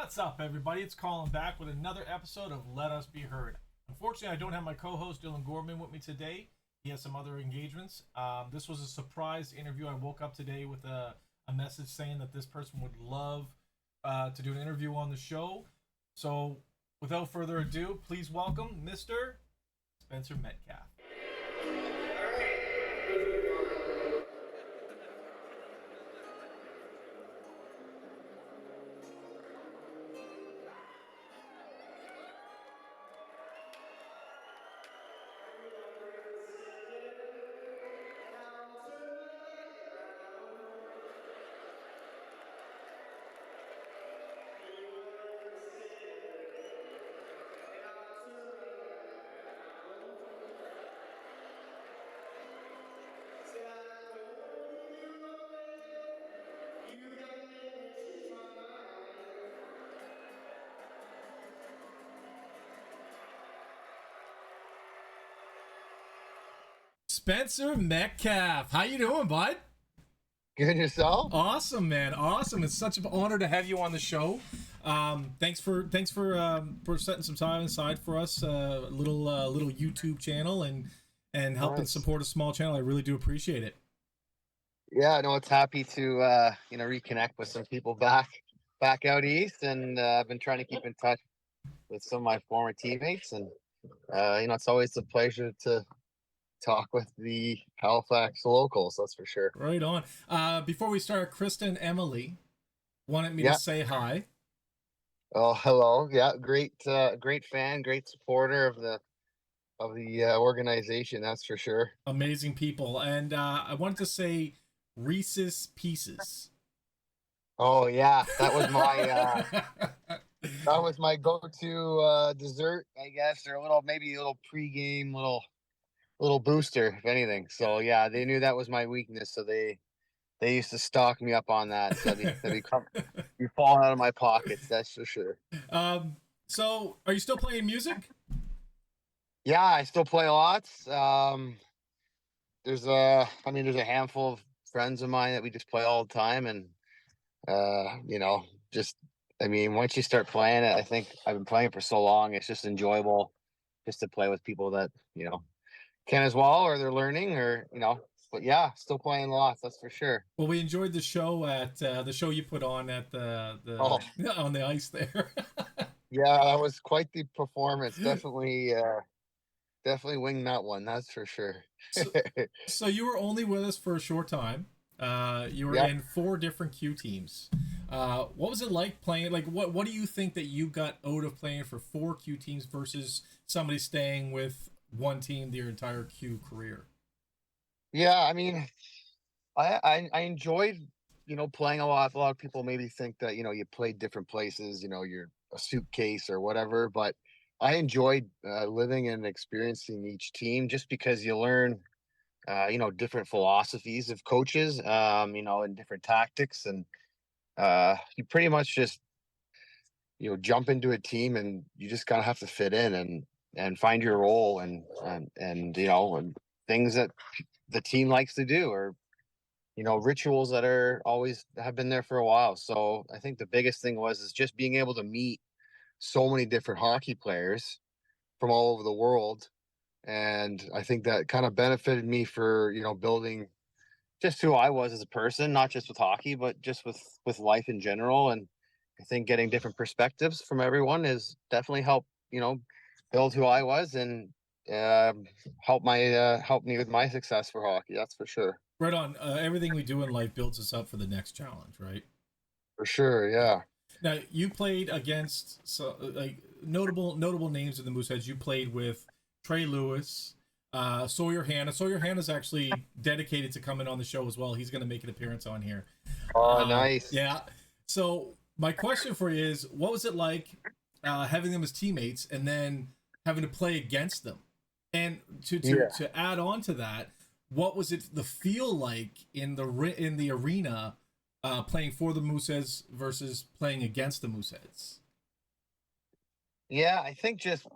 What's up, everybody? It's Colin back with another episode of Let Us Be Heard. Unfortunately, I don't have my co-host Dylan Gorman with me today. He has some other engagements. This was a surprise interview. I woke up today with a message saying that this person would love to do an interview on the show. So, without further ado, please welcome Mr. Spencer Metcalfe. Spencer Metcalfe, how you doing, bud? Good yourself? Awesome, man. Awesome. It's such an honor to have you on the show. Thanks for setting some time aside for us. Little YouTube channel and helping Nice. support a small channel. I really do appreciate it. Yeah, no, it's happy to reconnect with some people back out east, and I've been trying to keep in touch with some of my former teammates, and it's always a pleasure to talk with the Halifax locals. That's for sure. Right on. Before we start, Kristen Emily wanted me to Yeah. say hi. Oh, hello. Yeah, great fan, great supporter of the organization. That's for sure. Amazing people, and I wanted to say Reese's Pieces. Oh yeah, that was my go-to dessert, I guess, or maybe a little pregame, little booster, if anything. So yeah, they knew that was my weakness, so they used to stock me up on that. So be falling out of my pockets, that's for sure. um, so, are you still playing music? Yeah, I still play lots. There's a handful of friends of mine that we just play all the time, and just once you start playing it, I think I've been playing it for so long, it's just enjoyable just to play with people that can as well, or they're learning, but yeah, still playing lots, that's for sure. Well, we enjoyed the show at the show you put on at the Oh on the ice there. yeah, that was quite the performance. Definitely winged that one, that's for sure. so, so you were only with us for a short time. You were Yeah. in four different Q teams. What was it like playing? Like, what do you think that you got out of playing for four Q teams versus somebody staying with one team their entire Q career? Yeah, I enjoyed playing a lot. A lot of people maybe think that you play different places, you're a suitcase or whatever, but I enjoyed living and experiencing each team just because you learn different philosophies of coaches, and different tactics, and you pretty much just jump into a team, and you just kind of have to fit in and find your role, and things that the team likes to do, or rituals that are always have been there for a while. So I think the biggest thing is just being able to meet so many different hockey players from all over the world. And I think that kind of benefited me for, building just who I was as a person, not just with hockey, but just with life in general. And I think getting different perspectives from everyone is definitely helped, build who I was, and um help me with my success for hockey. That's for sure. Right on. Everything we do in life builds us up for the next challenge, right? For sure, yeah. Now you played against like notable names in the Mooseheads. You played with Trey Lewis, Sawyer Hanna. Sawyer Hanna's actually dedicated to coming on the show as well. He's going to make an appearance on here. Oh, nice. Yeah. So my question for you is, what was it like having them as teammates and then having to play against them? And Yeah. to add on to that, what was it the feel like in the arena playing for the Mooseheads versus playing against the Mooseheads? Yeah, I think just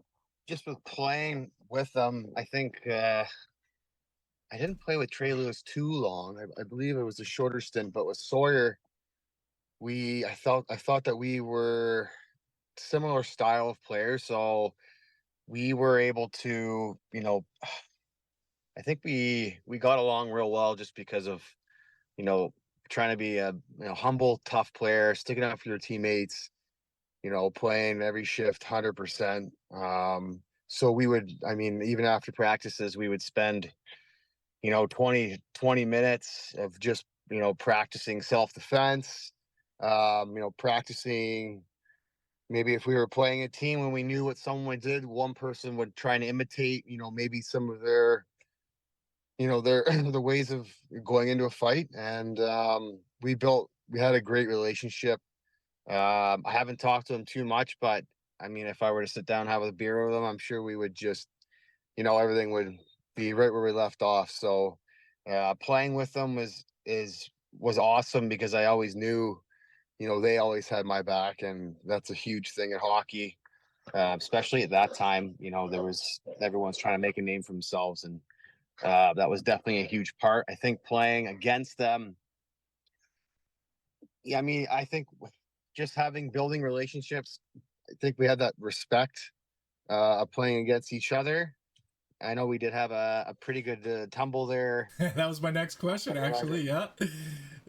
with playing with them, I think I didn't play with Trey Lewis too long. I believe it was a shorter stint, but with Sawyer, I thought that we were similar style of players, so we were able to, I think we got along real well just because of, you know, trying to be a humble, tough player, sticking up for your teammates, playing every shift 100%. So we would, I mean, even after practices, we would spend, 20 minutes of just, practicing self-defense, practicing maybe if we were playing a team when we knew what someone did, one person would try and imitate, maybe some of their the ways of going into a fight. And we had a great relationship. I haven't talked to him too much, but I mean, if I were to sit down and have a beer with him, I'm sure we would just, everything would be right where we left off. So playing with them was awesome because I always knew, they always had my back, and that's a huge thing in hockey, especially at that time. There was everyone's trying to make a name for themselves, and that was definitely a huge part. I think playing against them, yeah, I mean, I think just having building relationships, I think we had that respect of playing against each other. I know we did have a pretty good tumble there. That was my next question, actually. Yeah,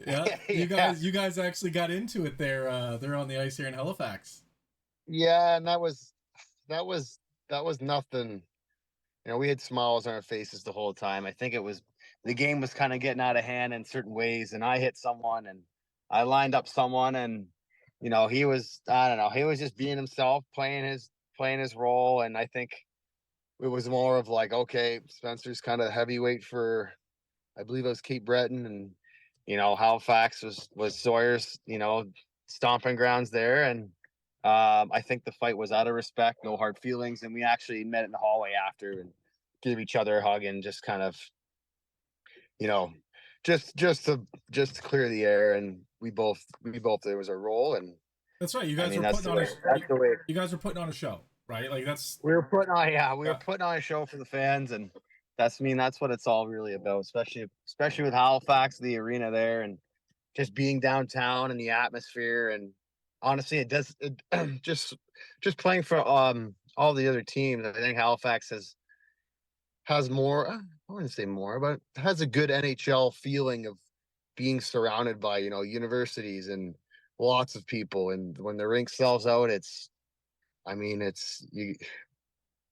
yeah. Yeah, You guys actually got into it there. They're on the ice here in Halifax. yeah, and that was that was nothing. We had smiles on our faces the whole time. I think it was the game was kind of getting out of hand in certain ways, and I hit someone, and I lined up someone, and he was, I don't know, he was just being himself, playing his role, and I think it was more of like, okay, Spencer's kind of heavyweight for, I believe it was Cape Breton, and Halifax was Sawyer's, stomping grounds there, and I think the fight was out of respect, no hard feelings, and we actually met in the hallway after and gave each other a hug and just kind of, you know, just to clear the air, and we both it was our role, and That's right. You I guys mean were that's putting the on way a that's the way you guys were putting on a show, right? Like that's we were putting on. Yeah, we were yeah. putting on a show for the fans, and that's what it's all really about, especially with Halifax, the arena there, and just being downtown and the atmosphere. And honestly, just playing for all the other teams. I think Halifax has more. I wouldn't say more, but has a good NHL feeling of being surrounded by universities and lots of people. And when the rink sells out, I mean, you've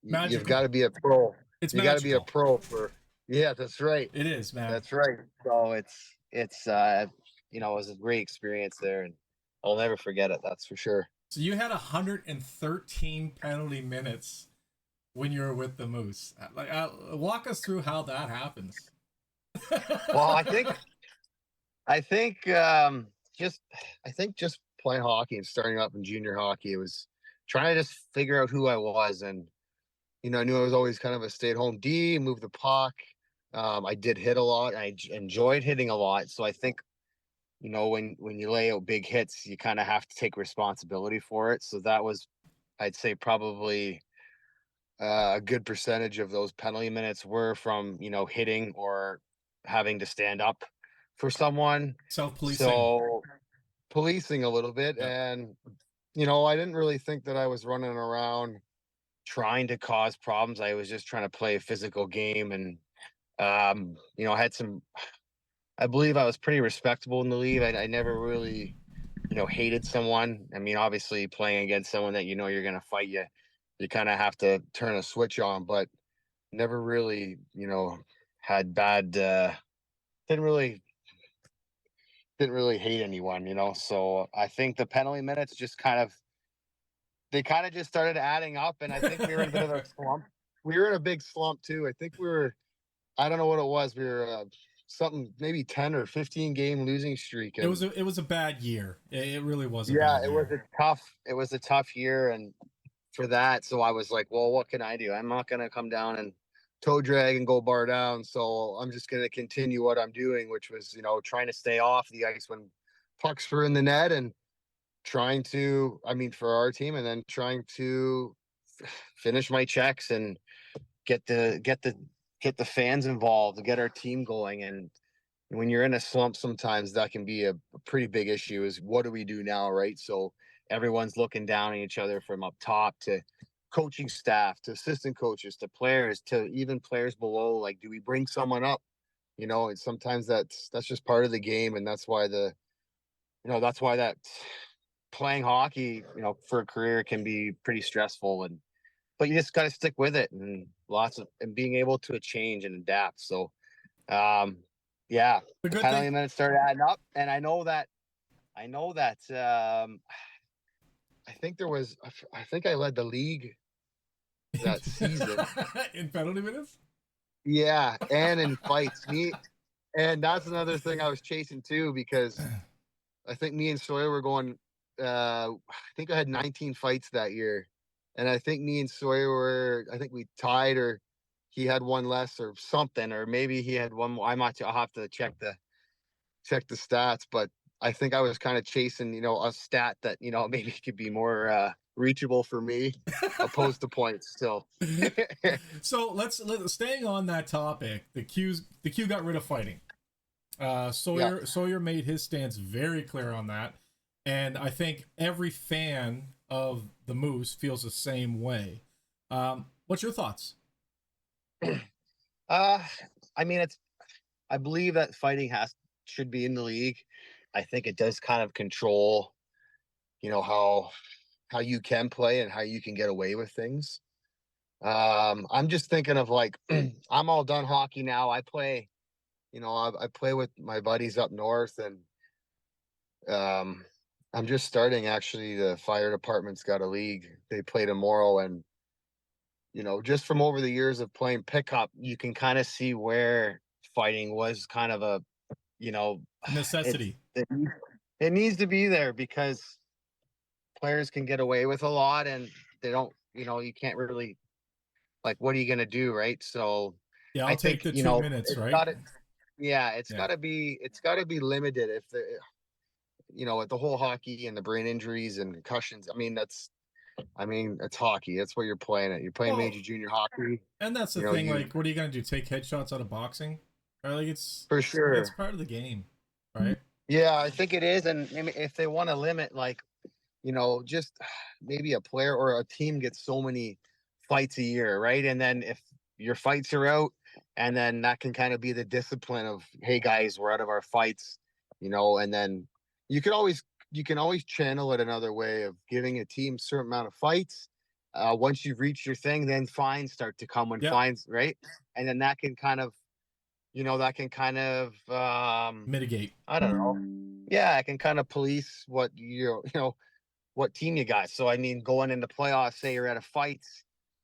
got Magical. to be a pro. It's You got to be a magical. pro for. Yeah, that's right. It is, man. That's right. So it was a great experience there, and I'll never forget it. That's for sure. So you had 113 penalty minutes when you were with the Moose. Like, walk us through how that happens. Well, I think just I think just playing hockey and starting up in junior hockey, it was trying to just figure out who I was, and I knew I was always kind of a stay-at-home D, move the puck. I did hit a lot. Enjoyed hitting a lot, so I think when you lay out big hits, you kind of have to take responsibility for it. So that was, I'd say, probably a good percentage of those penalty minutes were from hitting or having to stand up for someone. Self-policing. So policing a little bit, Yeah. and I didn't really think that I was running around trying to cause problems. I was just trying to play a physical game, and I had some. I believe I was pretty respectable in the league. I never really hated someone. I mean, obviously playing against someone that you're going to fight, you kind of have to turn a switch on, but never really, had bad, didn't really, didn't really hate anyone, So I think the penalty minutes they kind of just started adding up. And I think we were in a bit of a slump. We were in a big slump too. I think I don't know what it was. We were, something maybe 10 or 15 game losing streak. And It was a bad year. It really was a yeah, bad year. it was a tough year, and for that, so I was like, well, what can I do? I'm not going to come down and toe drag and go bar down. So I'm just going to continue what I'm doing, which was, trying to stay off the ice when pucks were in the net, and trying to, I mean, for our team, and then trying to finish my checks and get the fans involved to get our team going. And when you're in a slump, sometimes that can be a pretty big issue. Is what do we do now, right? So everyone's looking down at each other from up top to coaching staff to assistant coaches to players to even players below. Like, do we bring someone up? And sometimes that's just part of the game, and that's why that playing hockey, for a career can be pretty stressful, but you just got to stick with it and being able to change and adapt. So, yeah, The the good penalty thing, minutes started adding up, and I know that I think I think I led the league that season. in penalty minutes. Yeah, and in fights, and that's another thing I was chasing too, because I think me and Sawyer were going. I think I had 19 fights that year, and I think me and Sawyer were. I think we tied, or he had one less, or something, or maybe he had one more. I'll have to check the stats, but I think I was kind of chasing, a stat that maybe could be more reachable for me, opposed to points. Still, So let's staying on that topic. The Q got rid of fighting. yeah. Sawyer made his stance very clear on that, and I think every fan of the Moose feels the same way. What's your thoughts? Uh, I mean, I believe that fighting should be in the league. I think it does kind of control, how you can play and how you can get away with things. I'm just thinking of like I'm all done hockey now. I play, I play with my buddies up north, and um, I'm just starting. Actually, the fire department's got a league. They play tomorrow, and just from over the years of playing pickup, you can kind of see where fighting was kind of a, you know, it's Necessity. it needs to be there because players can get away with a lot, and they don't, you can't really, like, what are you going to do, right? So Yeah, I I'll take think, the 2 minutes, it's right? got to, yeah, Yeah. it's got to be limited. If with the whole hockey and the brain injuries and concussions, it's hockey. That's what you're playing at. You're playing Well, major junior hockey. and that's the You know, thing. you Like, what are you gonna do? Take headshots out of boxing? Right? Like, for it's sure. part of the game, right? Yeah, I think it is. And I mean, if they want to limit, like, just maybe a player or a team gets so many fights a year, right? And then if your fights are out, and then that can kind of be the discipline of, hey guys, we're out of our fights, and then you can always channel it another way of giving a team a certain amount of fights. Once you've reached your thing, then fines start to come when Yeah. fines, right? And then that can kind of Mitigate. I don't know. Yeah, I can kind of police what team you got. So I mean, going into playoffs, say you're at a fight,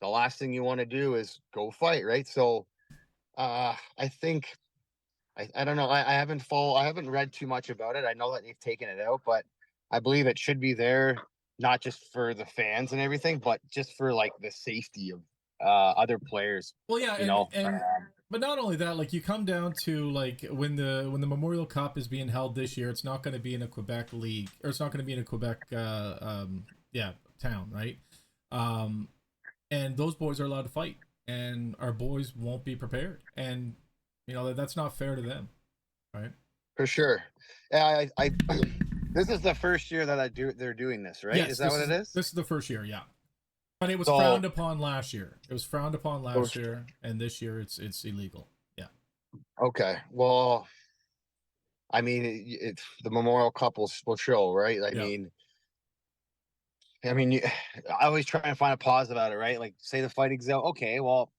the last thing you want to do is go fight, right? So I think I don't know. I haven't read too much about it. I know that they've taken it out, but I believe it should be there, not just for the fans and everything, but just for like the safety of other players, Well, yeah, you and know. and but not only that, like you come down to like when the Memorial Cup is being held this year, it's not going to be in a Quebec league, or it's not going to be in a Quebec yeah, town, right? Um, and those boys are allowed to fight, and our boys won't be prepared, and that's not fair to them, right? For sure. Yeah, I this is the first year that they're doing this, right? Is Yes, that this what it is is? this is the first year, yeah. But it was So, frowned upon last year. It was frowned upon last year, and this year it's illegal. Yeah. okay. Well, I mean, it's the Memorial Cup will show, right? Yeah. I always try and find a positive out of it, right? Like, say the fighting's out, okay, well,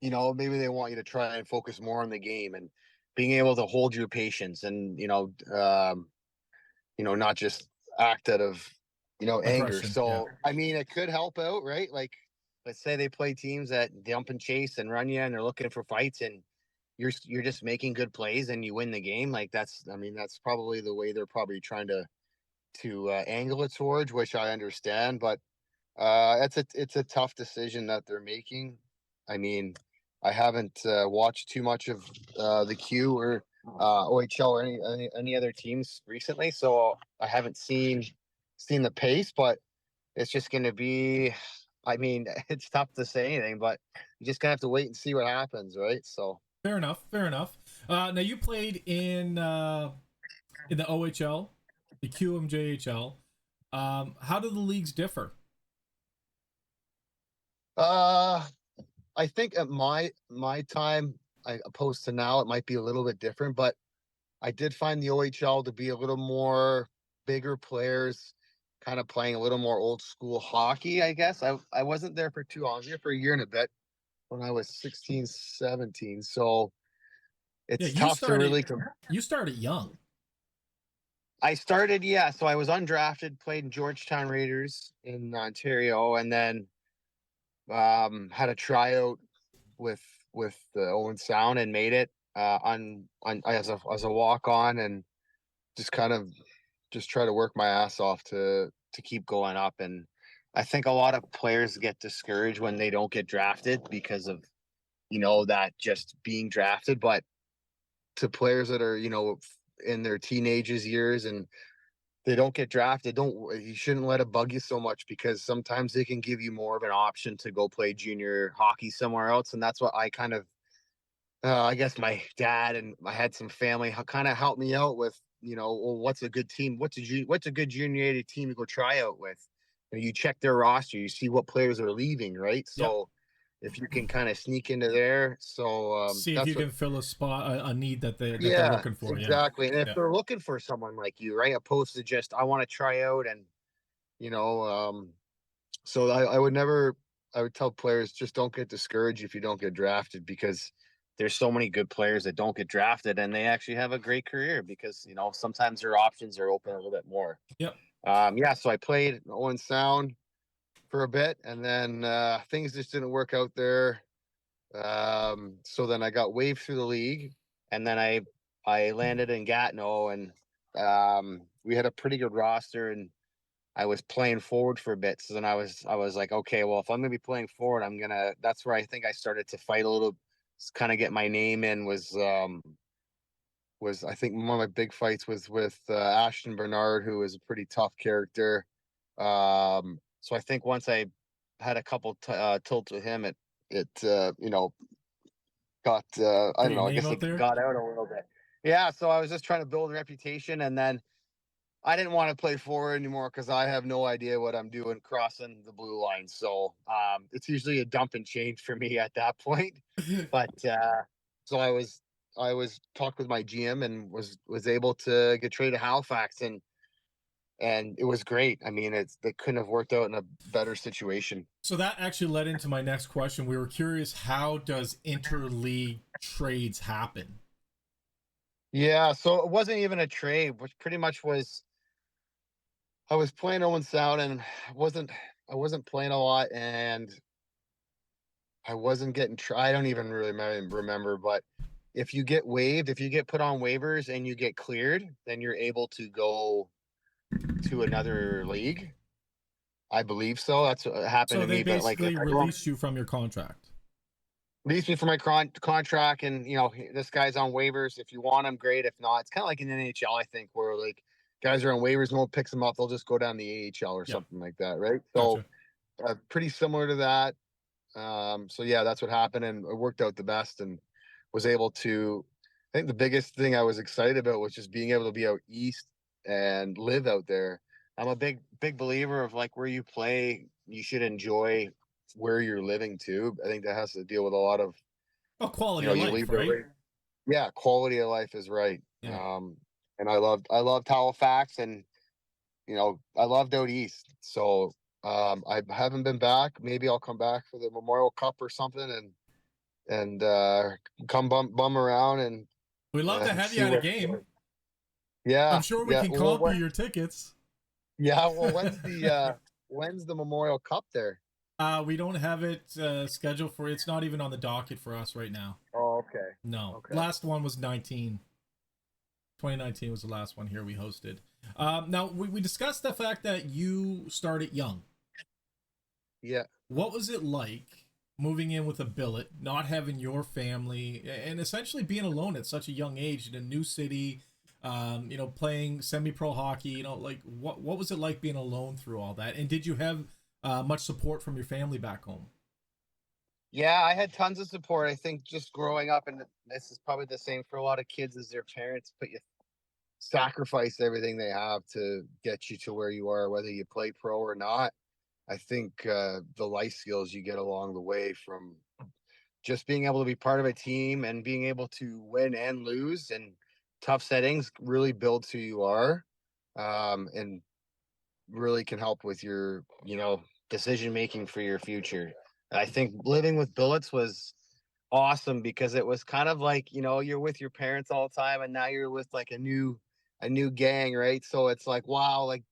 maybe they want you to try and focus more on the game and being able to hold your patience, and not just act out of, anger. Aggression. Yeah. So, I mean, it could help out, right? Like, let's say they play teams that dump and chase and run you, and they're looking for fights, and you're just making good plays and you win the game. Like, that's probably the way they're probably trying to angle it towards, which I understand, but it's a tough decision that they're making. I mean, I haven't watched too much of the Q or OHL or any other teams recently, so I haven't seen the pace. But it's just going to be. I mean, it's tough to say anything, but you just gonna have to wait and see what happens, right? So Fair enough. Fair enough. Now you played in the OHL, the QMJHL. How do the leagues differ? Uh, I think at my time, opposed to now, it might be a little bit different, but I did find the OHL to be a little more bigger players, kind of playing a little more old school hockey, I guess. I wasn't there for too long. I was there for a year and a bit when I was 16, 17. So Yeah, it's tough to really. You started young. I started, yeah. So I was undrafted, played in Georgetown Raiders in Ontario, and then had a tryout with the Owen Sound and made it on as a walk on, and just kind of just try to work my ass off to keep going up. And I think a lot of players get discouraged when they don't get drafted because of that just being drafted. But to players that are in their teenagers years and they don't get drafted, don't you shouldn't let it bug you so much, because sometimes they can give you more of an option to go play junior hockey somewhere else. And that's what I kind of I guess my dad and I had some family kind of helped me out with, well, what's a good team? What's a good junior A team to go try out with? And you check their roster, you see what players are leaving, right? Yep. So if you can kind of sneak into there, so See if that's you what. can fill a spot, a need that they're Yeah, looking for. Yeah. exactly. And if Yeah. they're looking for someone like you, right, opposed to just I want to try out and you know, so I would never. I would tell players, just don't get discouraged if you don't get drafted, because there's so many good players that don't get drafted and they actually have a great career, because sometimes their options are open a little bit more. Yep. Yeah. So I played Owen Sound for a bit, and then things just didn't work out there. So then I got waived through the league, and then I landed in Gatineau, and we had a pretty good roster, and I was playing forward for a bit. So then I was like, okay, well, if I'm gonna be playing forward, that's where I think I started to fight a little, kind of get my name in. Was I think one of my big fights was with Ashton Bernard, who was a pretty tough character. So I think once I had a couple tilts with him, it got I Get don't your know, I name guess out it there. got out a little bit. Yeah, so I was just trying to build a reputation, and then I didn't want to play forward anymore because I have no idea what I'm doing crossing the blue line. So it's usually a dump and change for me at that point. But so I was talked with my GM and was able to get traded to Halifax, and it was great. I mean, they couldn't have worked out in a better situation. So that actually led into my next question. We were curious, how does interleague trades happen? Yeah, so it wasn't even a trade, which pretty much was. I was playing Owen Sound, and I wasn't playing a lot, and I wasn't getting. I don't even really remember, but if you get put on waivers and you get cleared, then you're able to go to another league. I believe so. That's what happened So to they me. But like, if basically I go, released you from your contract. release me from my contract, and this guy's on waivers. If you want him, great. If not, it's kind of like in NHL, I think, where like guys are on waivers, no one picks them up. They'll just go down the AHL or Yeah. something like that, right? So Gotcha. pretty similar to that. So yeah, that's what happened, and it worked out the best, and was able to. I think the biggest thing I was excited about was just being able to be out east and live out there. I'm a big believer of like where you play, you should enjoy where you're living too. I think that has to deal with a lot of Oh, quality of you life, leave right? yeah, quality of life is right. Yeah. And I loved Halifax, and I loved out east. So I haven't been back. Maybe I'll come back for the Memorial Cup or something, and come bum around and We'd love to and have you see at a what. game. I'm Yeah, sure we yeah. can Well, comp you your tickets. yeah. Well, when's the Memorial Cup there? We don't have it scheduled for. It's not even on the docket for us right now. Oh, okay. No. Okay. Last one was 2019 was the last one here we hosted. Now we discussed the fact that you started young. Yeah. What was it like moving in with a billet, not having your family, and essentially being alone at such a young age in a new city? Playing semi-pro hockey. Like what was it like being alone through all that? And did you have much support from your family back home? Yeah, I had tons of support. I think just growing up, and this is probably the same for a lot of kids, as their parents put you sacrifice everything they have to get you to where you are, whether you play pro or not. I think the life skills you get along the way from just being able to be part of a team and being able to win and lose in tough settings really builds who you are, and really can help with your, decision making for your future. I think living with Billets was awesome because it was kind of like, you're with your parents all the time and now you're with like a new gang, right? So it's like, wow, like,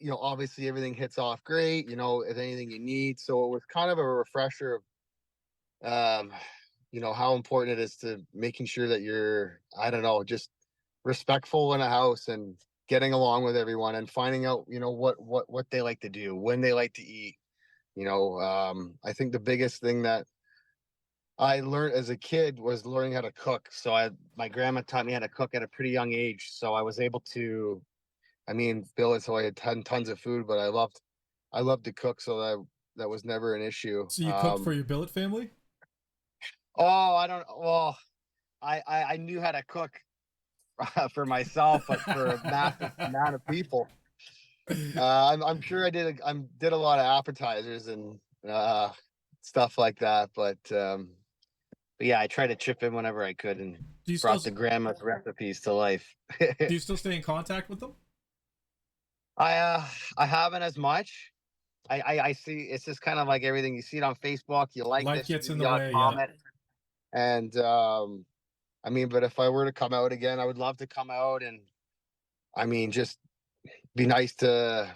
obviously everything hits off great, if anything you need. So it was kind of a refresher of, how important it is to making sure that you're, I don't know, just respectful in a house and getting along with everyone and finding out, what they like to do, when they like to eat. I think the biggest thing that I learned as a kid was learning how to cook. So my grandma taught me how to cook at a pretty young age. So I was able to, I mean, Bill, so I had tons of food, but I loved to cook. So that was never an issue. So you cooked for your billet family? Oh, I don't, well, I knew how to cook for myself, but for a massive amount of people. I'm sure I did a lot of appetizers and stuff like that, but yeah, I tried to chip in whenever I could and Do you still brought the grandma's recipes to life. do you still stay in contact with them? I haven't as much. I see it's just kind of like everything. You see it on Facebook, you like Life this, you gets do in the the odd way, yeah. comment. And I mean, but if I were to come out again, I would love to come out and I mean just be nice to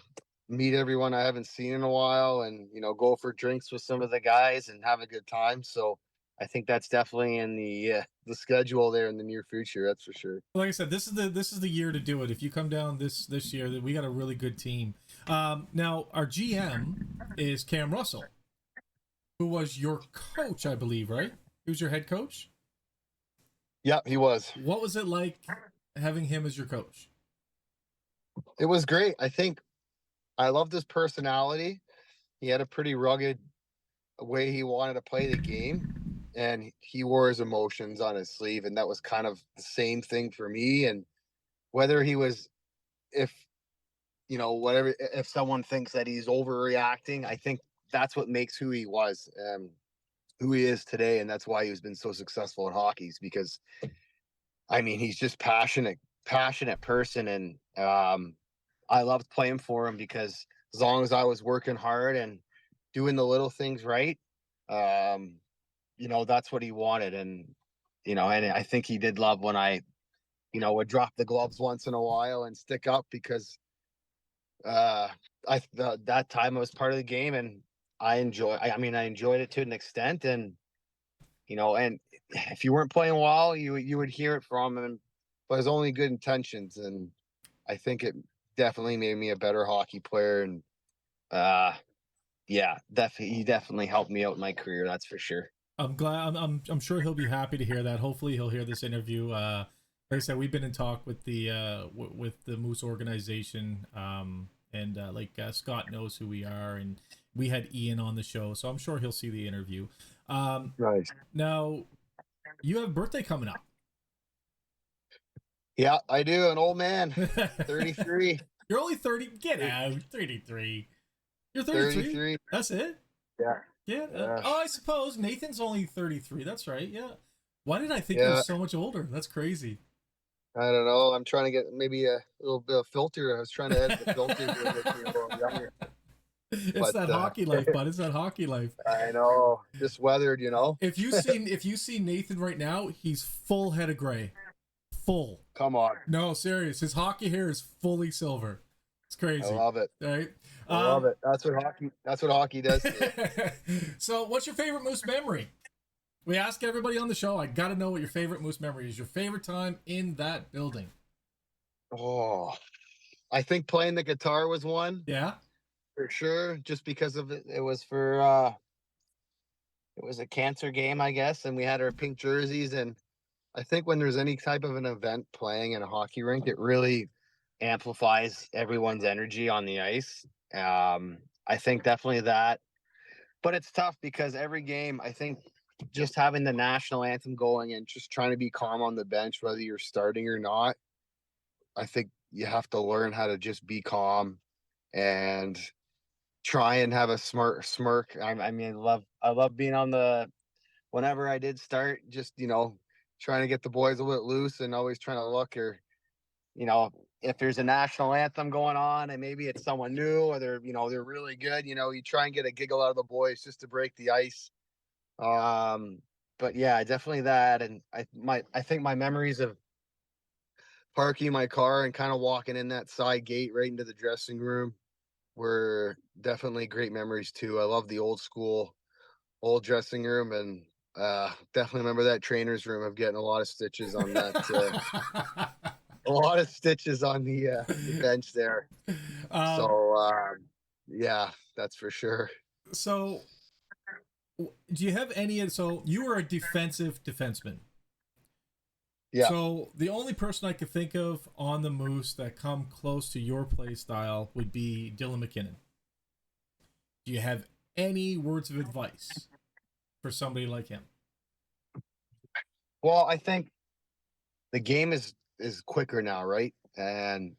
meet everyone I haven't seen in a while and go for drinks with some of the guys and have a good time. So I think that's definitely in the schedule there in the near future. That's for sure. Like I said, this is the year to do it. If you come down this year, we got a really good team. Now our GM is Cam Russell, who was your coach, I believe, right? He was your head coach. Yeah, he was. What was it like having him as your coach? It was great. I think I loved his personality. He had a pretty rugged way he wanted to play the game, and he wore his emotions on his sleeve, and that was kind of the same thing for me. And whether he was, if whatever, if someone thinks that he's overreacting, I think that's what makes who he was, who he is today, and that's why he's been so successful in hockey. Is because I mean he's just passionate person, and I loved playing for him because as long as I was working hard and doing the little things right, um, that's what he wanted. And I think he did love when I, would drop the gloves once in a while and stick up because uh, that time I was part of the game and I mean, I enjoyed it to an extent. And if you weren't playing well, you would hear it from him, but it's only good intentions. And I think it definitely made me a better hockey player. And yeah, he definitely helped me out in my career. That's for sure. I'm glad. I'm sure he'll be happy to hear that. Hopefully, he'll hear this interview. Like I said, we've been in talk with the Moose organization, and Scott knows who we are, and we had Ian on the show, so I'm sure he'll see the interview. Right. Now, you have a birthday coming up. Yeah, I do. An old man, 33. You're only 30. Get out. 33. You're 33. 33. That's it. Yeah. Yeah. Oh, I suppose Nathan's only 33. That's right. Yeah. Why did I think Yeah. you were so much older? That's crazy. I don't know. I'm trying to get maybe a little bit of filter. I was trying to edit the filter to make me a little younger. It's that hockey life, bud. It's that hockey life. I know. Just weathered, If you see Nathan right now, he's full head of gray. Full. Come on. No, serious. His hockey hair is fully silver. It's crazy. I love it. Right? I love it. That's what hockey does to you. So, what's your favorite Moose memory? We ask everybody on the show. I got to know what your favorite Moose memory is. Your favorite time in that building. Oh, I think playing the guitar was one. Yeah. For sure. Just because of it. It was for it was a cancer game, I guess, and we had our pink jerseys. And I think when there's any type of an event playing in a hockey rink, it really amplifies everyone's energy on the ice. I think definitely that. but it's tough because every game, I think just having the national anthem going and just trying to be calm on the bench, whether you're starting or not, I think you have to learn how to just be calm and try and have a smart smirk. I mean, I love being on the whenever I did start, just trying to get the boys a little loose and always trying to look or you know if there's a national anthem going on and maybe it's someone new or they're really good. You try and get a giggle out of the boys just to break the ice. But yeah, definitely that. And I think my memories of parking my car and kind of walking in that side gate right into the dressing room were definitely great memories too. I love the old dressing room and definitely remember that trainer's room of getting a lot of stitches on that a lot of stitches on the bench there. um, So yeah, that's for sure. so do you have any? So you were a defensive defenseman. Yeah. So the only person I could think of on the Moose that come close to your play style would be Dylan McKinnon. Do you have any words of advice for somebody like him? Well, I think the game is quicker now, right? And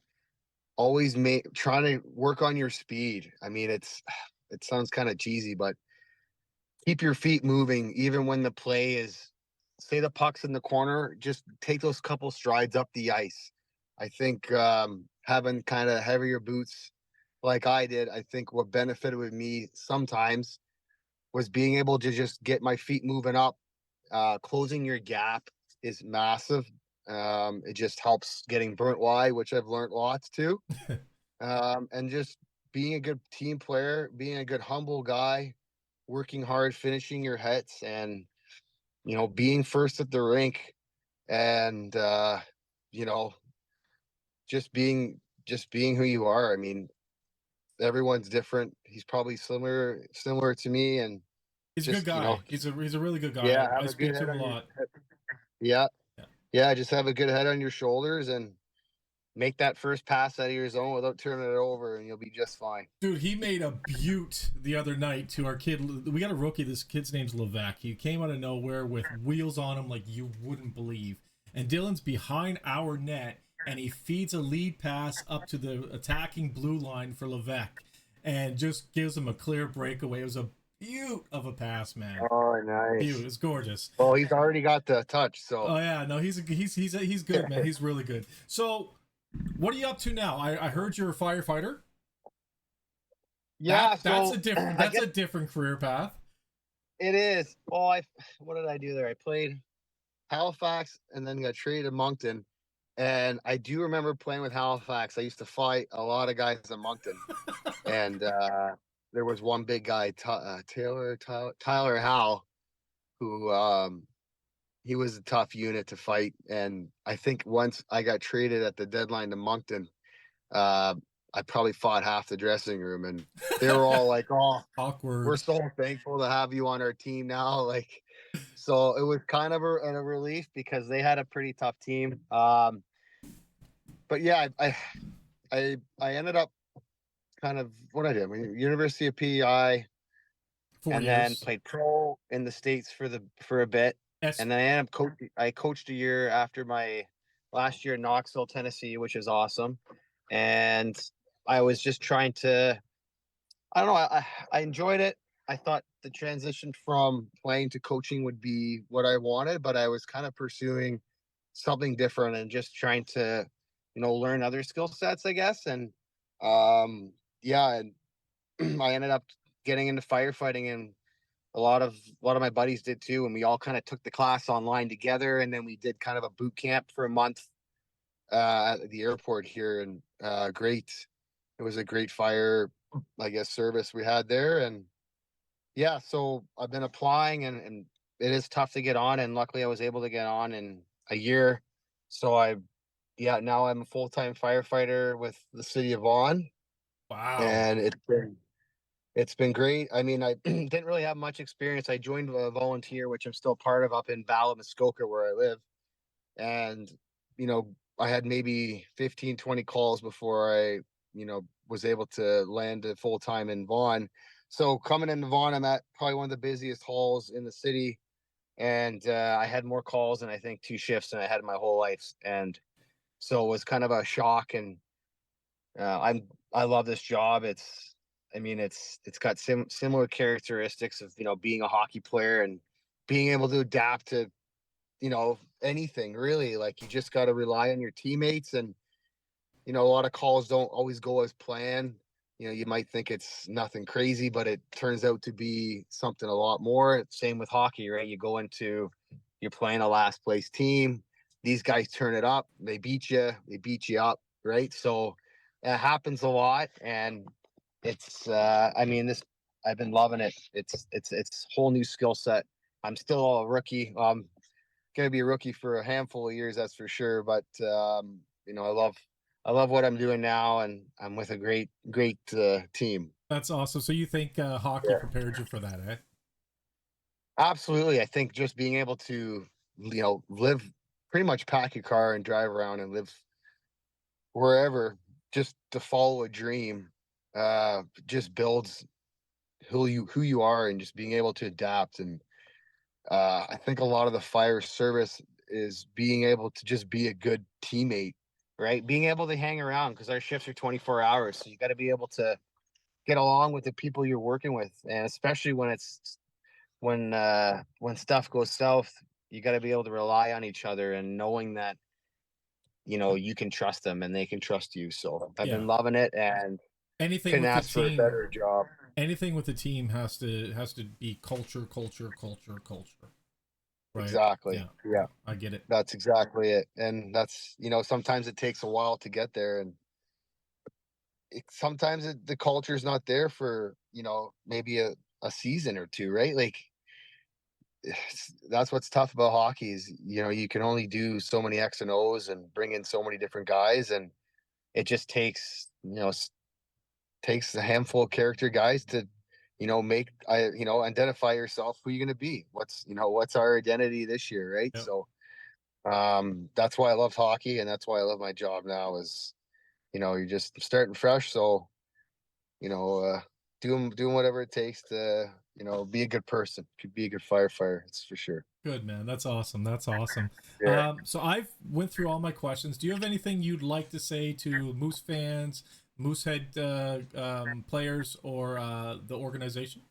always trying to work on your speed. I mean, it sounds kind of cheesy, but keep your feet moving even when the play is, say the puck's in the corner, just take those couple strides up the ice. I think having kind of heavier boots like I did, I think what benefited with me sometimes was being able to just get my feet moving up. Closing your gap is massive. It just helps getting burnt wide, which I've learned lots too. And just being a good team player, being a good humble guy, working hard, finishing your hits, and being first at the rink, and you know, just being who you are. I mean, everyone's different. He's probably similar to me, and He's a good just guy. He's a really good guy. yeah, have I a good speak to head him a on your lot. yeah, Yeah. yeah, just have a good head on your shoulders and make that first pass out of your zone without turning it over, and you'll be just fine. Dude, he made a butte the other night to our kid. We got a rookie. This kid's name's Levesque. He came out of nowhere with wheels on him like you wouldn't believe. And Dylan's behind our net, and he feeds a lead pass up to the attacking blue line for Levesque, and just gives him a clear breakaway. It was a beaut of a pass, man. Oh, Beaut. nice. It's gorgeous. Well, he's already got the touch, so Oh yeah, no, he's good, man. He's really good. So, what are you up to now? I heard you're a firefighter. yeah. That's So a different I that's guess a different career path. it is. Well, what did I do there? I played Halifax and then got traded to Moncton. And I do remember playing with Halifax. I used to fight a lot of guys in Moncton, and there was one big guy, Tyler Howe, who he was a tough unit to fight. And I think once I got traded at the deadline to Moncton, uh, I probably fought half the dressing room, and they were all like, "Oh, we're Awkward. so thankful to have you on our team now." Like, so it was kind of a relief because they had a pretty tough team. But yeah, I ended up kind of what I did. I mean, University of PEI, and then 4 years. played pro in the States for a bit, S and then I ended up I coached a year after my last year in Knoxville, Tennessee, which is awesome. And I was just trying to, I don't know, I enjoyed it. I thought the transition from playing to coaching would be what I wanted, but I was kind of pursuing something different and just trying to, learn other skill sets, I guess. And yeah, and I ended up getting into firefighting, and a lot of my buddies did too, and we all kind of took the class online together, and then we did kind of a boot camp for a month at the airport here, and great. It was a great fire, I guess, service we had there, and yeah. So I've been applying, and it is tough to get on, and luckily I was able to get on in a year. So yeah, now I'm a full time firefighter with the city of Vaughan, Wow. and it's been great. I mean, I didn't really have much experience. I joined a volunteer, which I'm still part of, up in Bala, Muskoka, where I live. And, I had maybe 15, 20 calls before I, was able to land a full time in Vaughan. So coming into Vaughan, I'm at probably one of the busiest halls in the city, and I had more calls than I think 2 shifts than I had in my whole life, and so it was kind of a shock. And I love this job. I mean, it's got similar characteristics of being a hockey player and being able to adapt to anything really. Like you just got to rely on your teammates, and a lot of calls don't always go as planned. You might think it's nothing crazy, but it turns out to be something a lot more. Same with hockey, right? You're playing a last place team. These guys turn it up. They beat you up, right? So it happens a lot, and I mean, I've been loving it. It's whole new skill set. I'm still a rookie. Gonna be a rookie for a handful of years, that's for sure. But I love what I'm doing now, and I'm with a great team. That's awesome. So you think hockey prepared you for that, eh? Absolutely. I think just being able to live, pretty much pack your car and drive around and live wherever, just to follow a dream, just builds who you are, and just being able to adapt. And I think a lot of the fire service is being able to just be a good teammate, right? Being able to hang around, because our shifts are 24 hours. So you got to be able to get along with the people you're working with. And especially when stuff goes south, you got to be able to rely on each other, and knowing that, you can trust them and they can trust you. So I've been loving it, and Anything couldn't with the ask for a team, better job. anything with the team has to be culture, culture, culture, culture. Right. Exactly. Yeah. I get it. That's exactly it. And that's, sometimes it takes a while to get there, and sometimes the culture is not there for, maybe a season or two, right? Like that's what's tough about hockey is, you can only do so many X and O's and bring in so many different guys. And it just takes a handful of character guys to, identify yourself, who you're going to be. What's our identity this year, right? Yep. So that's why I love hockey, and that's why I love my job now is, you're just starting fresh. So, doing whatever it takes to, be a good person, could be a good firefighter. It's for sure. Good, man. That's awesome. That's awesome. Yeah. So I've went through all my questions. Do you have anything you'd like to say to Moose fans, Moosehead players, or the organization?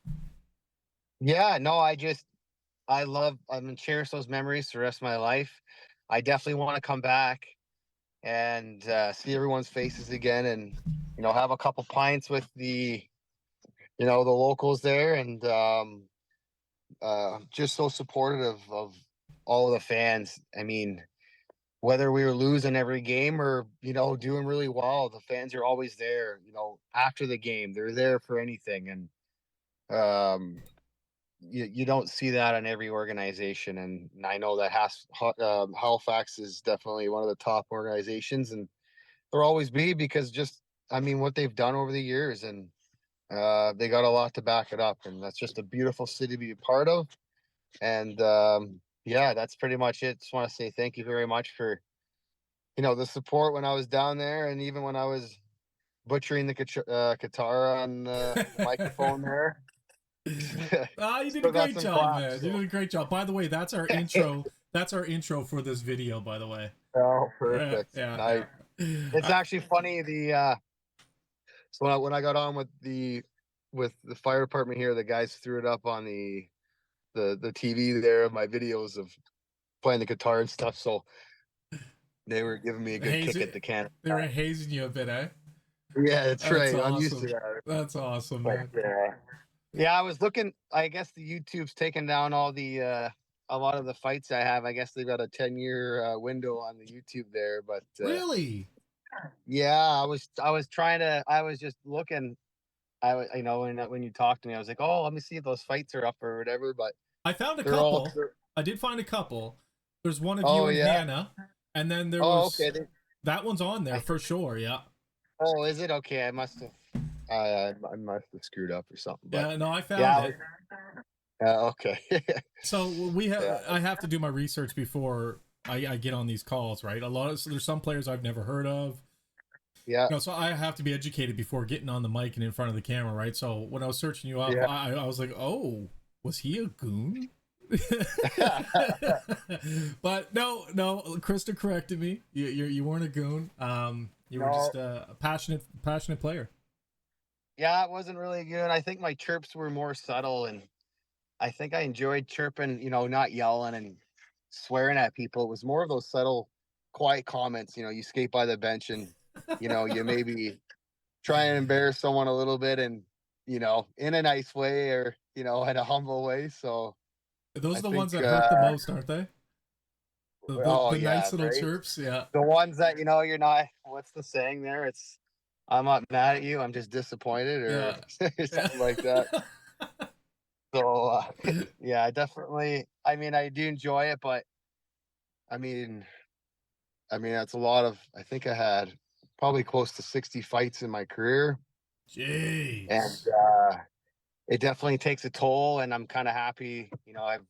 Yeah, no, I'm gonna cherish those memories for the rest of my life. I definitely want to come back and see everyone's faces again, and have a couple pints with the locals there, and just so supportive of all of the fans. I mean, whether we were losing every game or doing really well, the fans are always there. After the game, they're there for anything, and you don't see that in every organization. And I know that Halifax is definitely one of the top organizations, and there'll always be, because what they've done over the years, and they got a lot to back it up, and that's just a beautiful city to be a part of. And yeah, that's pretty much it. Just want to say thank you very much for the support when I was down there, and even when I was butchering the guitar on the microphone there. You did a great job, man. You did a great job. By the way, that's our intro. That's our intro for this video, by the way. Oh, perfect. Yeah. Nice. It's actually funny. So when I got on with the fire department here, the guys threw it up on the TV there, my videos of playing the guitar and stuff. So they were giving me a good kick at the can. They were hazing you a bit, eh? Yeah, that's right. Awesome. I'm used to that. That's awesome, man. Yeah, I was looking. I guess the YouTube's taken down all the a lot of the fights I have. I guess they've got a 10-year window on the YouTube there. But really, yeah, I was trying to. I was just looking. When you talked to me, I was like, oh, let me see if those fights are up or whatever. But I found a couple. I did find a couple. There's one of you and Hannah, and then there was that one's on there for sure. Yeah. Oh, is it? Okay, I must have screwed up or something. But, yeah, no, I found it. Okay. So I have to do my research before I get on these calls, right? There's some players I've never heard of. Yeah. So I have to be educated before getting on the mic and in front of the camera, right? So when I was searching you up, Yeah. I was like, oh, was he a goon? But no, Krista corrected me. You weren't a goon. You were No. just a passionate player. Yeah, it wasn't really good. I think my chirps were more subtle, and I think I enjoyed chirping, not yelling and swearing at people. It was more of those subtle, quiet comments. You skate by the bench and, you maybe try and embarrass someone a little bit and, in a nice way or, in a humble way. So Those I are the ones think, that hurt the most, aren't they? oh, The yeah, nice little right. chirps, yeah. The ones that, you're not, what's the saying there? It's, I'm not mad at you. I'm just disappointed or Yeah. something like that. So, yeah, definitely. I mean, I do enjoy it, but I mean, that's a lot of. I think I had probably close to 60 fights in my career, and Jeez. it definitely takes a toll. And I'm kind of happy, I've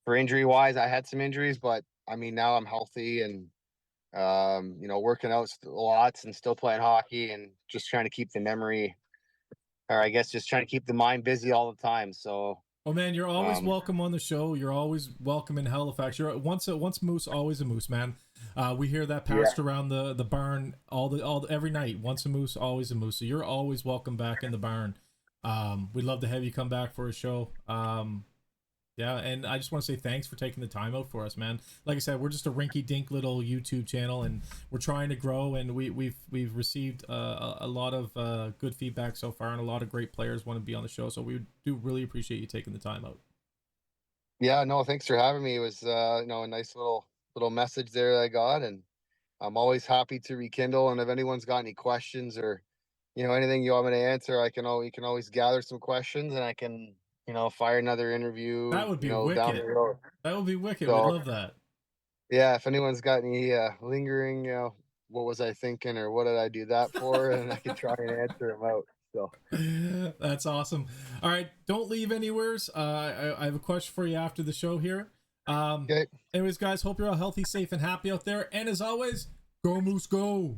for injury wise, I had some injuries, but I mean, now I'm healthy and working out lots and still playing hockey and just trying to keep the memory, or I guess just trying to keep the mind busy all the time. So, Oh man, you're always um, welcome on the show. You're always welcome in Halifax. You're once moose, always a moose, man. We hear that yeah. passed around the barn every night. Once a moose, always a moose. So you're always welcome back in the barn. We'd love to have you come back for a show. Yeah, and I just want to say thanks for taking the time out for us, man. Like I said, we're just a rinky-dink little YouTube channel, and we're trying to grow. And we've received a lot of good feedback so far, and a lot of great players want to be on the show. So we do really appreciate you taking the time out. Yeah, no, thanks for having me. It was a nice little message there that I got, and I'm always happy to rekindle. And if anyone's got any questions or anything you want me to answer, you can always gather some questions, and I can fire another interview That would be down the wicked. road. That would be wicked. We'd So love that. yeah, if anyone's got any lingering, what was I thinking or what did I do that for, and I can try and answer them out. So That's awesome. All right, don't leave anywheres. I have a question for you after the show here. okay. Anyways, guys, hope you're all healthy, safe, and happy out there. And as always, go Moose, go.